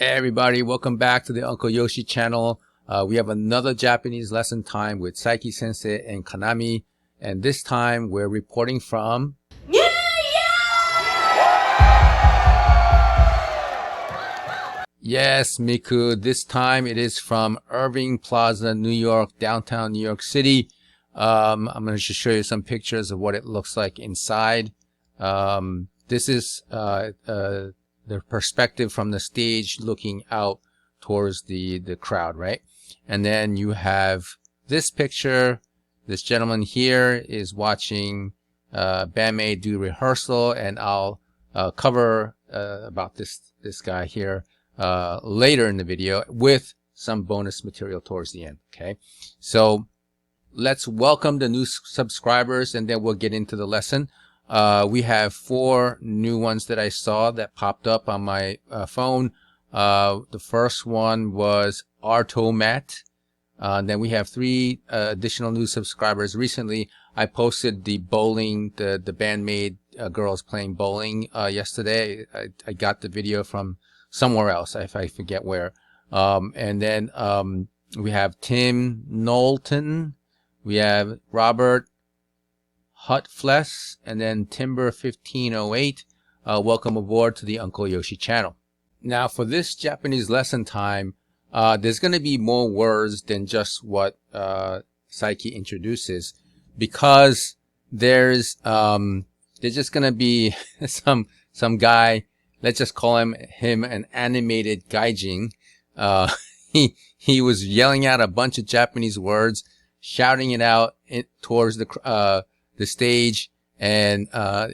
Hey everybody, welcome back to the Uncle Yoshi channel. We have another Japanese lesson time with Saiki Sensei and Kanami, and this time we're reporting from Yes, Miku, this time it is from Irving, Plaza, New York, downtown New York City. I'm going to just show you some pictures of what it looks like inside. This is the perspective from the stage looking out towards the crowd, right? And then you have this picture. This gentleman here is watching Band-Maid do rehearsal, and I'll cover about this guy here later in the video with some bonus material towards the end. Okay, so let's welcome the new subscribers, and then we'll get into the lesson. We have 4 new ones that I saw that popped up on my phone. The first one was Artomat. Then we have 3 additional new subscribers. Recently, I posted the bowling, the Band-Maid girls playing bowling yesterday. I got the video from somewhere else, if I forget where. And then we have Tim Knowlton. We have Robert Hutfless, and then Timber 1508. Welcome aboard to the Uncle Yoshi channel. Now for this Japanese lesson time, there's going to be more words than just what Saiki introduces, because there's just going to be some guy, let's just call him an animated Gaijin. He was yelling out a bunch of Japanese words, shouting it out towards the stage, and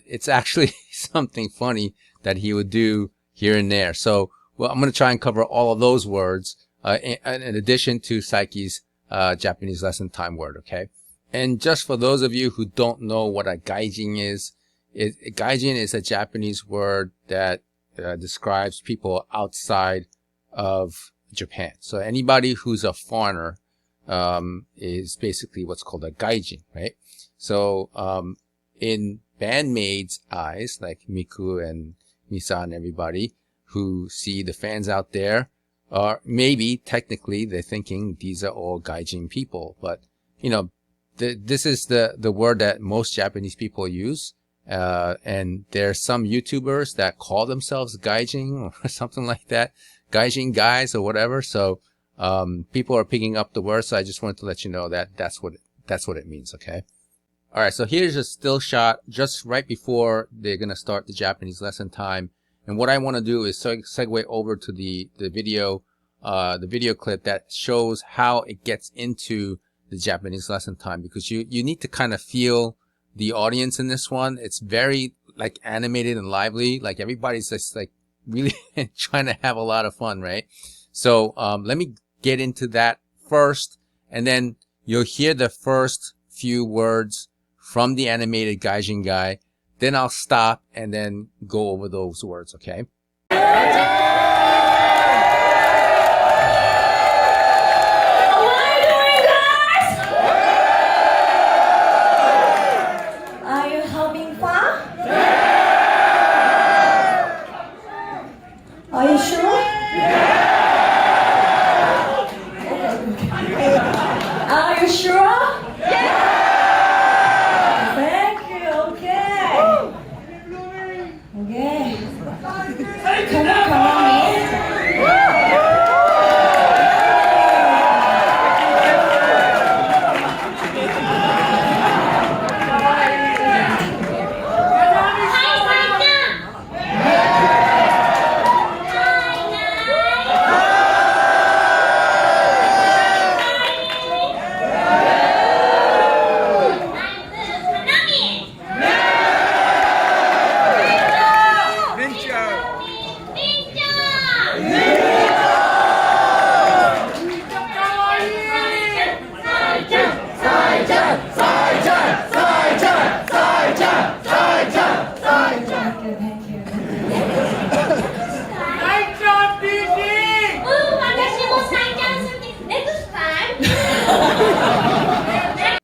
it's actually something funny that he would do here and there. So, well, I'm going to try and cover all of those words in addition to Saiki's Japanese lesson time word, okay? And just for those of you who don't know what a gaijin is, gaijin is a Japanese word that describes people outside of Japan. So anybody who's a foreigner is basically what's called a gaijin, right? So in Band-Maid's eyes, like Miku and Misa and everybody who see the fans out there, or maybe technically they're thinking these are all gaijin people, but you know, this is the word that most Japanese people use, and there's some YouTubers that call themselves gaijin or something like that, gaijin guys or whatever. So people are picking up the word, so I just wanted to let you know that that's what it means, okay? All right, so here's a still shot just right before they're going to start the Japanese lesson time. And what I want to do is segue over to the video clip that shows how it gets into the Japanese lesson time, because you need to kind of feel the audience in this one. It's very like animated and lively, like everybody's just like really trying to have a lot of fun, right? So let me get into that first, and then you'll hear the first few words from the animated gaijin guy. Then I'll stop and then go over those words, okay? Are you having fun? Are you sure? Are you sure?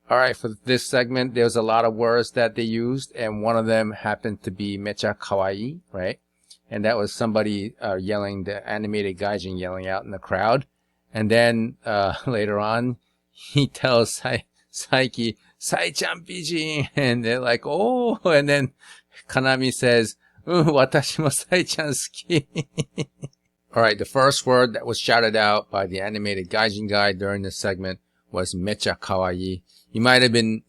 Alright, for this segment, there's a lot of words that they used, and one of them happened to be mecha kawaii, right? And that was somebody yelling, the animated Gaijin yelling out in the crowd. And then later on, he tells Saiki, Sai-chan bijin, and they're like, oh, and then Kanami says, watashi mo Sai-chan suki. Alright, the first word that was shouted out by the animated Gaijin guy during this segment was mecha kawaii. It might have been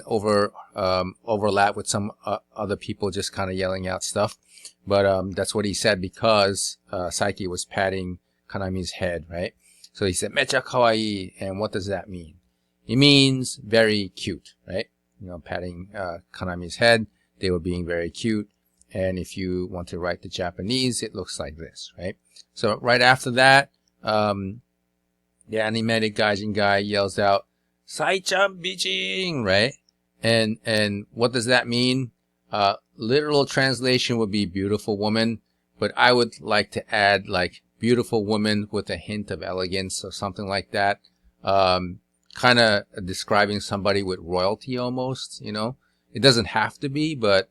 overlap with some other people just kind of yelling out stuff. But that's what he said because Saiki was patting Kanami's head, right? So he said, mecha kawaii, and what does that mean? It means very cute, right? You know, patting Kanami's head, they were being very cute. And if you want to write the Japanese, it looks like this, right? So right after that, the animated Gaijin guy yells out, Sai-chan bijin, right? And what does that mean? Literal translation would be beautiful woman, but I would like to add like beautiful woman with a hint of elegance or something like that. Kind of describing somebody with royalty almost, you know. It doesn't have to be, but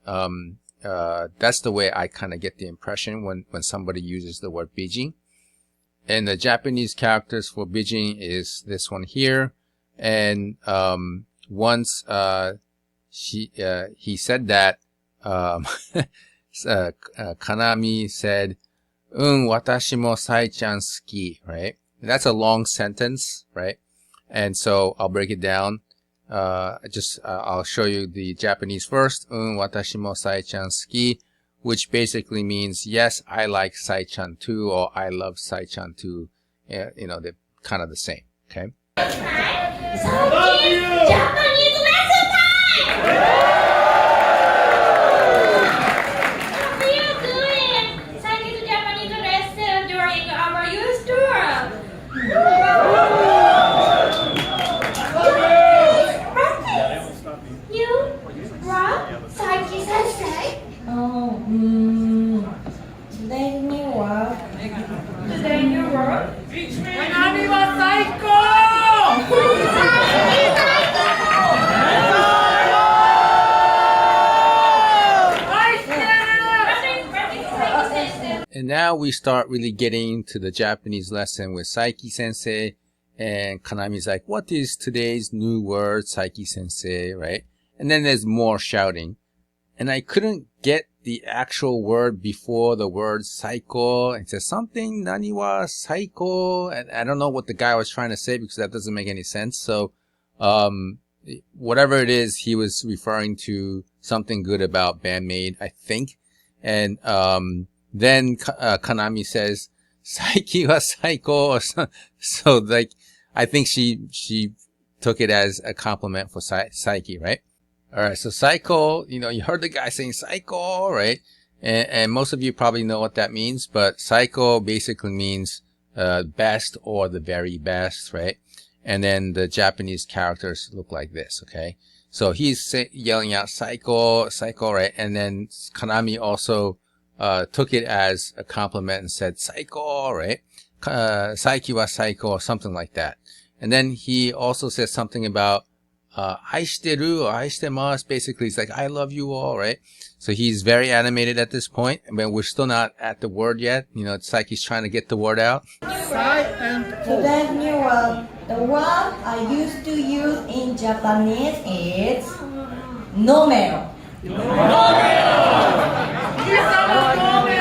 that's the way I kind of get the impression when somebody uses the word bijin. And the Japanese characters for bijin is this one here. And once he said that, Kanami said, watashi mo Sai-chan suki, right? And that's a long sentence, right? And so I'll break it down. I'll show you the Japanese first. Watashi mo Sai-chan suki, which basically means, yes, I like Sai-chan too, or I love Sai-chan too. You know, they're kind of the same, okay? Saiki, Japanese lesson time! How are you doing? Saiki to Japanese lesson during our youth tour. You, Rob, Saiki Sensei. Oh, today's new word. Today new word. Kanami wa saiko! And now we start really getting to the Japanese lesson with Saiki Sensei. And Kanami's like, what is today's new word, Saiki Sensei, right? And then there's more shouting. And I couldn't get the actual word before the word saiko. It says something, nani wa saiko. And I don't know what the guy was trying to say because that doesn't make any sense. So, whatever it is, he was referring to something good about Band-Maid, I think. And, then Kanami says, Saiki wa saiko, or so like, I think she took it as a compliment for Saiki, right? Alright, so Saiko, you know, you heard the guy saying Saiko, right? And most of you probably know what that means, but Saiko basically means, best or the very best, right? And then the Japanese characters look like this, okay? So he's yelling out Saiko, Saiko, right? And then Kanami also, took it as a compliment and said Saiko, right? Saiki wa Saiko, or something like that. And then he also says something about, aishiteru or aishitemasu. Basically, it's like, I love you all, right? So he's very animated at this point. I mean, we're still not at the word yet. You know, it's like he's trying to get the word out. Today's new word. The word I used to use in Japanese is nomeo. What is nomeo?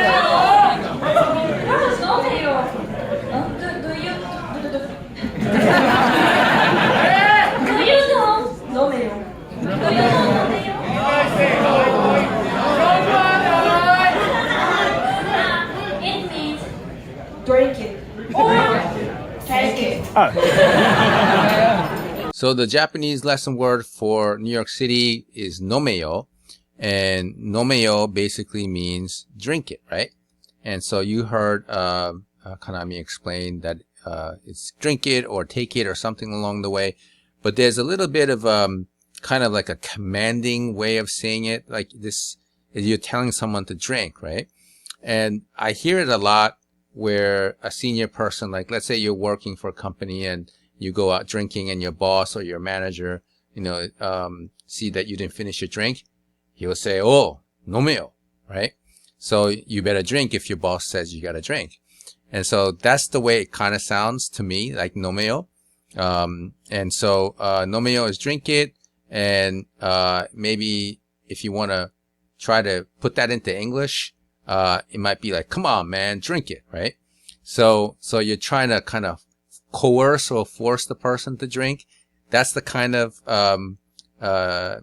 Do you know nomeo? Do you know nomeo? It means Drink it. Take it. So the Japanese lesson word for New York City is nomeo. And nomeo basically means drink it, right? And so you heard Kanami explain that it's drink it or take it or something along the way. But there's a little bit of kind of like a commanding way of saying it. Like this, you're telling someone to drink, right? And I hear it a lot where a senior person, like let's say you're working for a company and you go out drinking and your boss or your manager, you know, see that you didn't finish your drink. He will say, oh, nomeo, right? So you better drink if your boss says you gotta drink. And so that's the way it kind of sounds to me, like nomeo. And so nomeo is drink it. And maybe if you want to try to put that into English, it might be like, come on, man, drink it, right? So you're trying to kind of coerce or force the person to drink. That's the kind of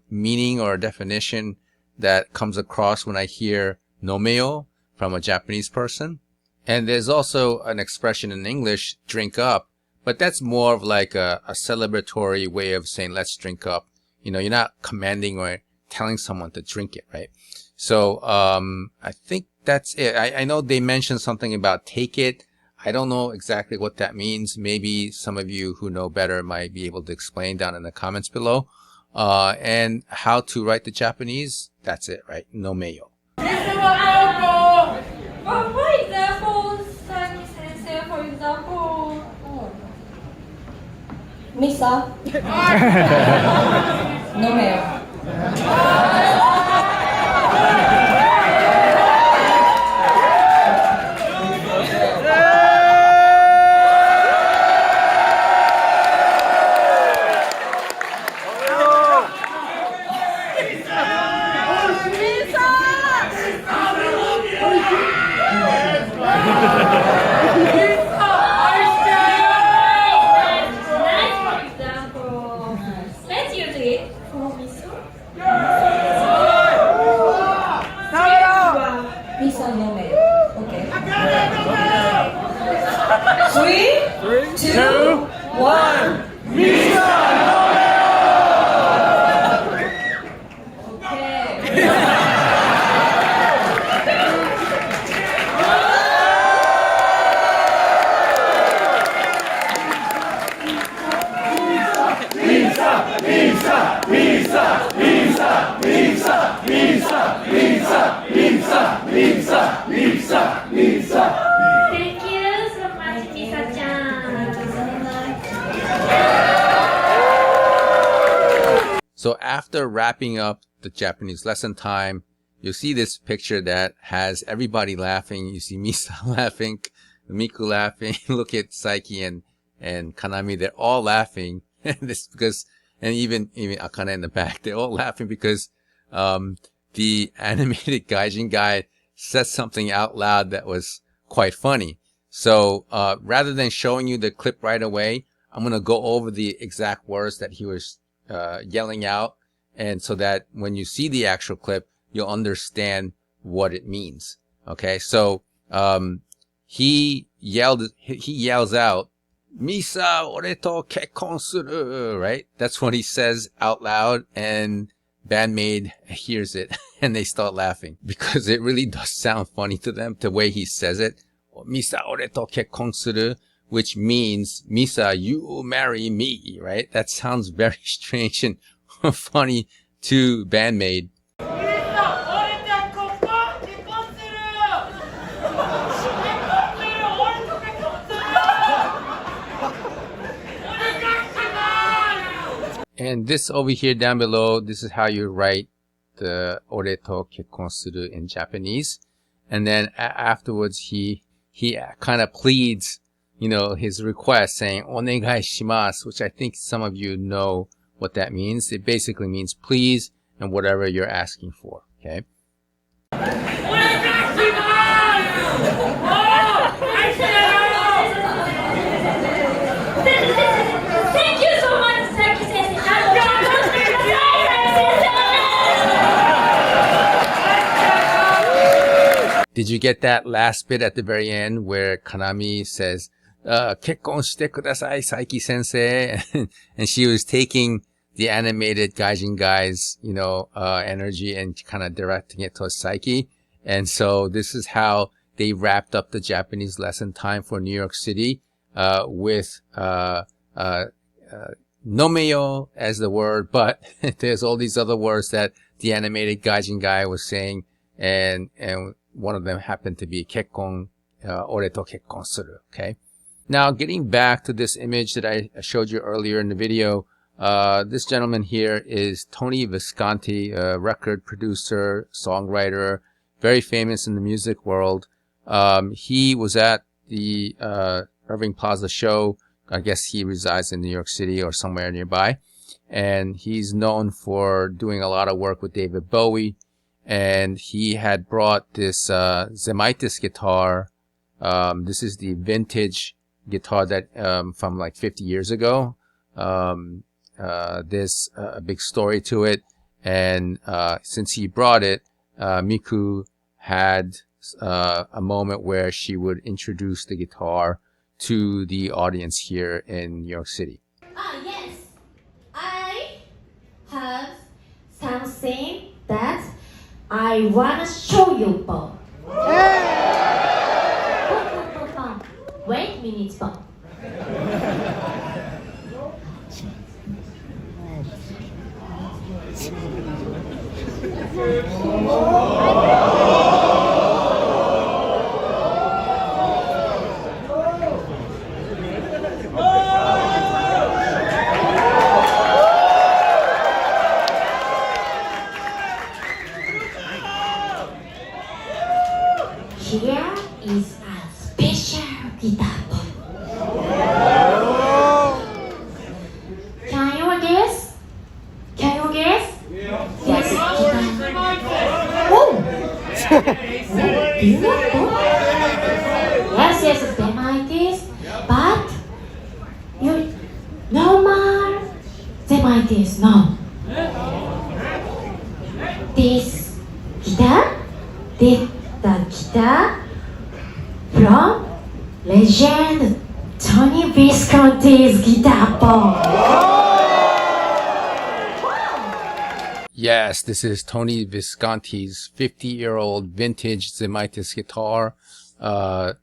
meaning or definition that comes across when I hear nomeo from a Japanese person. And there's also an expression in English, drink up, but that's more of like a celebratory way of saying, let's drink up. You know, you're not commanding or telling someone to drink it, right? So I think that's it. I know they mentioned something about take it. I don't know exactly what that means. Maybe some of you who know better might be able to explain down in the comments below. And how to write the Japanese, that's it, right? Nomeo. For example, Saiki Sensei, for example, Misa. Nomeo. let's use it for miso. Misa nomeo. Okay. 3, 2, 1. Thank you so much, Misa-chan. So after wrapping up the Japanese lesson time, you'll see this picture that has everybody laughing. You see Misa laughing, Miku laughing. Look at Saiki and Kanami. They're all laughing. This because, and even Akane in the back, they're all laughing because the animated Gaijin guy said something out loud that was quite funny. So rather than showing you the clip right away, I'm going to go over the exact words that he was yelling out, and so that when you see the actual clip, you'll understand what it means. Okay, so he yells out, Misa ore to kekkon suru, right? That's what he says out loud, and Band-Maid hears it and they start laughing because it really does sound funny to them, the way he says it. Misa ore to kekkon suru, which means, Misa, you marry me, right? That sounds very strange and funny to Band-Maid. And this over here down below, this is how you write the ore to kekkon suru in Japanese. And then afterwards, he kind of pleads, you know, his request, saying onegai shimasu, which I think some of you know what that means. It basically means please and whatever you're asking for. Okay. Thank you so much, Saiki Sensei. Did you get that last bit at the very end where Kanami says, kekkon shite kudasai, Saiki Sensei? And she was taking the animated Gaijin guy's, you know, energy and kind of directing it towards Saiki. And so this is how they wrapped up the Japanese lesson time for New York City, with, nomeo as the word, but there's all these other words that the animated Gaijin guy was saying, and one of them happened to be kekkon, ore to kekkon suru, okay? Now, getting back to this image that I showed you earlier in the video, this gentleman here is Tony Visconti, a record producer, songwriter, very famous in the music world. He was at the Irving Plaza show. I guess he resides in New York City or somewhere nearby. And he's known for doing a lot of work with David Bowie. And he had brought this Zemaitis guitar. This is the vintage guitar that from like 50 years ago. There's a big story to it. And since he brought it, Miku had a moment where she would introduce the guitar to the audience here in New York City. Yes, I have something that I wanna show you, Bob. Wait a minute, Bob. Here is a special guitar. Can you guess? Can you guess? Yes, guitar. Oh! Do you know? Yes, Zemaitis. But you normal Zemaitis, no. This guitar, the guitar from legend Tony Visconti's guitar ball. Yes, this is Tony Visconti's 50-year-old vintage Zemaitis guitar. I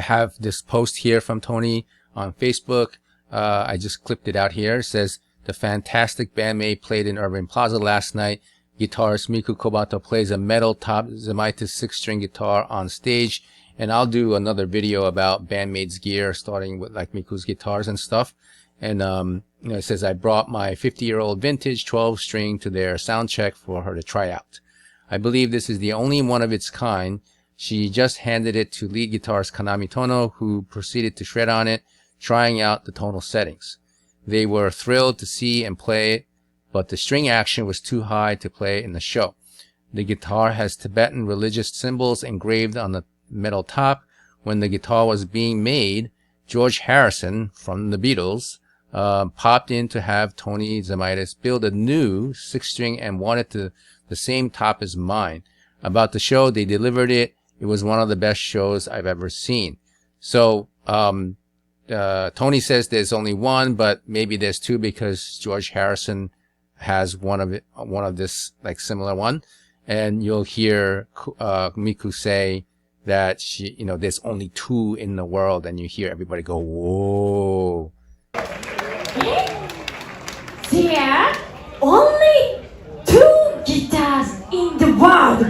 have this post here from Tony on Facebook. I just clipped it out here. It says, the fantastic Band-Maid played in Irving Plaza last night. Guitarist Miku Kobato plays a metal top Zemaitis 6-string guitar on stage. And I'll do another video about Band-Maid's gear, starting with like Miku's guitars and stuff. And it says, I brought my 50-year-old vintage 12-string to their sound check for her to try out. I believe this is the only one of its kind. She just handed it to lead guitarist Kanami Tono, who proceeded to shred on it, trying out the tonal settings. They were thrilled to see and play it, but the string action was too high to play in the show. The guitar has Tibetan religious symbols engraved on the metal top. When the guitar was being made, George Harrison from the Beatles popped in to have Tony Zemaitis build a new 6-string and wanted the same top as mine. About the show, they delivered it. It was one of the best shows I've ever seen. So Tony says there's only one, but maybe there's two because George Harrison has one of this like similar one. And you'll hear Miku say that there's only two in the world, and you hear everybody go, whoa. There are only 2 guitars in the world.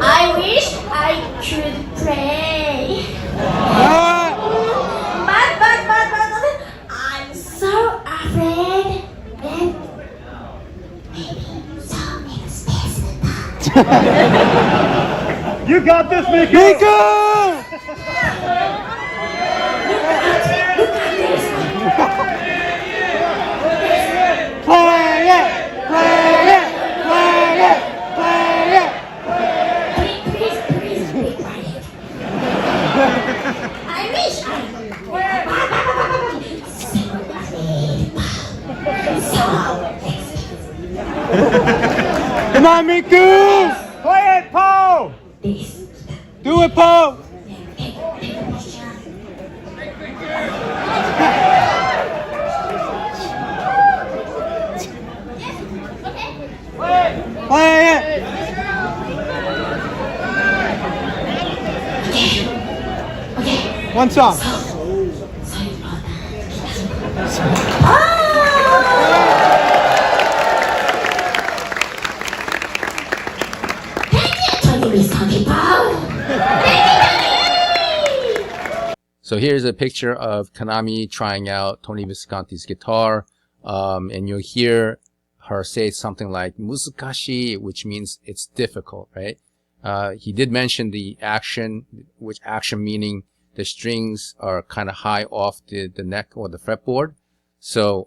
I wish I could play. But I'm so afraid and maybe so expensive. You got this, Miku! Look at this. Play it! Play it! Play it! Play it! Please be quiet. I wish I Come on, Miku! Play it, Paul! this. Do it, Paul! Take a picture. Play it! Okay. One song. Thank you, So here's a picture of Kanami trying out Tony Visconti's guitar, and you'll hear her say something like "muzakashi," which means it's difficult, right? He did mention the action, which action meaning the strings are kind of high off the neck or the fretboard. So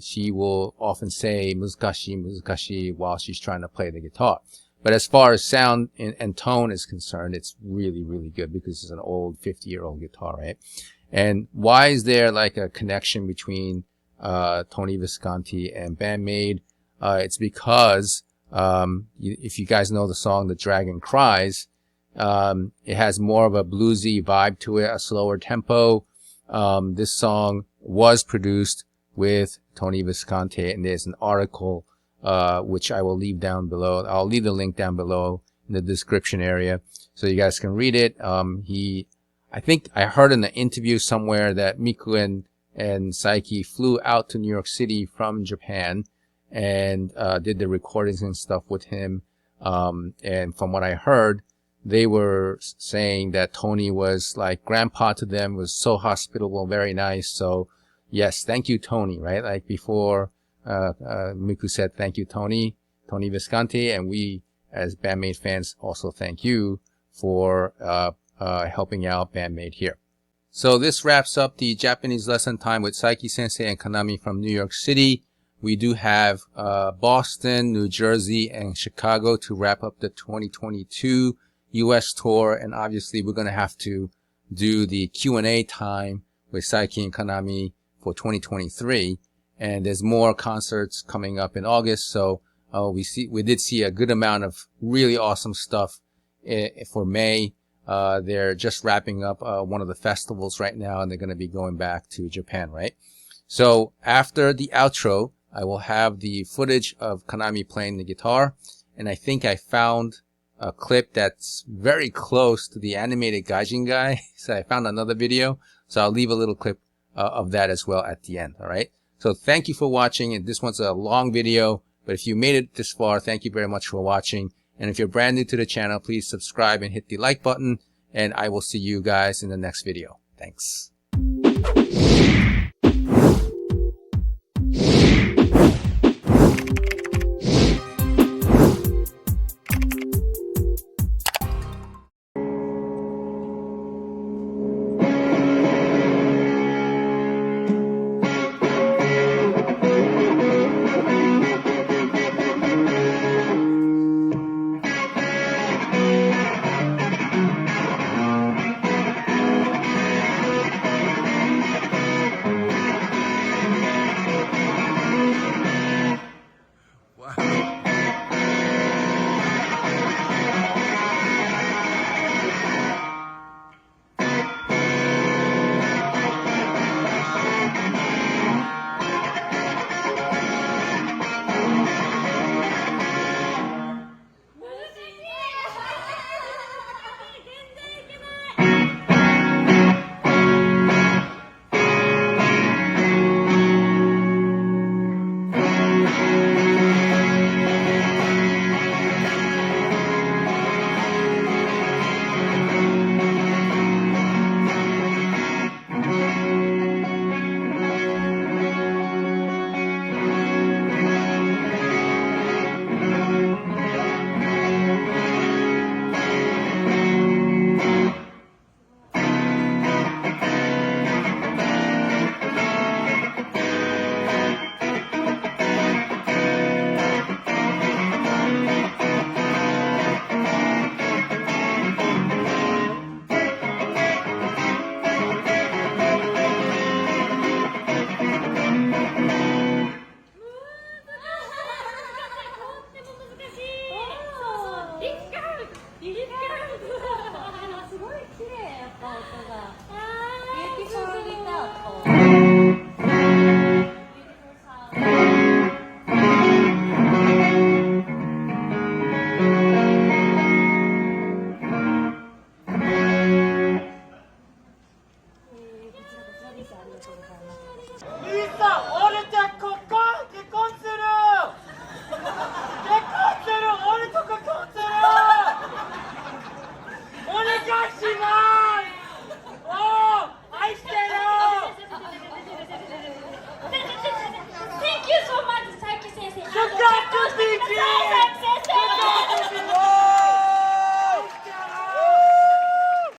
she will often say "muzakashi, muzakashi" while she's trying to play the guitar. But as far as sound and tone is concerned, it's really, really good because it's an old 50-year-old guitar, right? And why is there like a connection between Tony Visconti and Band-Maid? It's because if you guys know the song "The Dragon Cries," it has more of a bluesy vibe to it, a slower tempo. This song was produced with Tony Visconti, and there's an article which I will leave down below. I'll leave the link down below in the description area so you guys can read it. I think I heard in an interview somewhere that Miku and Saiki flew out to New York City from Japan and did the recordings and stuff with him. And from what I heard, they were saying that Tony was like grandpa to them, was so hospitable, very nice. So yes, thank you, Tony, right? Like before, Miku said, thank you, Tony Visconti. And we, as Band-Maid fans, also thank you for helping out Band-Maid here. So this wraps up the Japanese lesson time with Saiki Sensei and Kanami from New York City. We do have Boston, New Jersey, and Chicago to wrap up the 2022 US tour, and obviously we're going to have to do the Q&A time with Saiki and Kanami for 2023, and there's more concerts coming up in August. So we did see a good amount of really awesome stuff for May. They're just wrapping up one of the festivals right now, and they're going to be going back to Japan, right? So after the outro, I will have the footage of Kanami playing the guitar, and I think I found a clip that's very close to the animated Gaijin guy. So I found another video, so I'll leave a little clip of that as well at the end. All right, so thank you for watching, and this one's a long video, but if you made it this far, thank you very much for watching. And if you're brand new to the channel, please subscribe and hit the like button, and I will see you guys in the next video. Thanks.